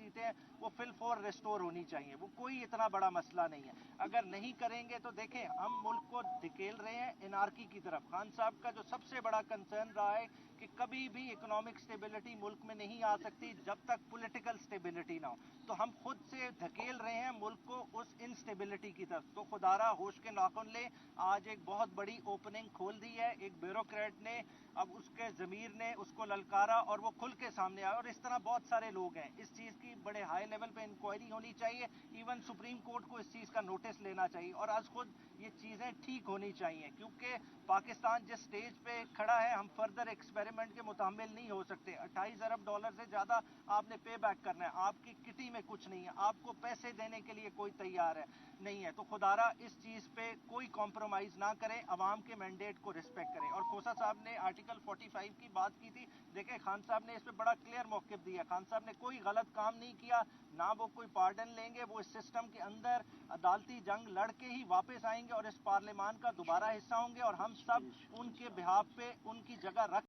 सीटें हैं वो फिल फोर रिस्टोर होनी चाहिए, वो कोई इतना बड़ा मसला नहीं है। अगर नहीं करेंगे तो देखें हम मुल्क को धकेल रहे हैं एनार्की की तरफ। खान साहब का जो सबसे बड़ा कंसर्न रहा है कि कभी भी इकोनॉमिक स्टेबिलिटी मुल्क में नहीं आ सकती जब तक पॉलिटिकल स्टेबिलिटी ना हो, तो हम खुद से धकेल रहे हैं मुल्क को उस इनस्टेबिलिटी की तरफ। तो खुदारा होश के नाखुन ले, आज एक बहुत बड़ी ओपनिंग खोल दी है, एक ब्यूरोक्रेट ने, अब उसके ज़मीर ने उसको ललकारा और वो खुल के सामने आया। और इस तरह बहुत सारे लोग हैं, इस चीज़ की बड़े हाई लेवल पे इंक्वायरी होनी चाहिए, इवन सुप्रीम कोर्ट को इस चीज़ का नोटिस लेना चाहिए और आज खुद ये चीज़ें ठीक होनी चाहिए, क्योंकि पाकिस्तान जिस स्टेज पे खड़ा है हम फर्दर एक्सपेरिमेंट के मुतामिल नहीं हो सकते। 28 अरब डॉलर से ज़्यादा आपने पे बैक करना है, आपकी किटी में कुछ नहीं है, आपको पैसे देने के लिए कोई तैयार है नहीं है। तो खुदारा इस चीज़ पे कोई कॉम्प्रोमाइज़ ना करें, अवाम के मैंडेट को रिस्पेक्ट करें। और खोसा साहब ने आर्टिकल 45 की बात की थी, देखें खान साहब ने इस पर बड़ा क्लियर मौक़िफ़ दिया। खान साहब ने कोई गलत काम नहीं किया, ना वो कोई पार्डन लेंगे, वो इस सिस्टम के अंदर अदालती जंग लड़ के ही वापस आएंगे और इस पार्लियामान का दोबारा हिस्सा होंगे और हम सब उनके बिहाफ पे उनकी जगह रख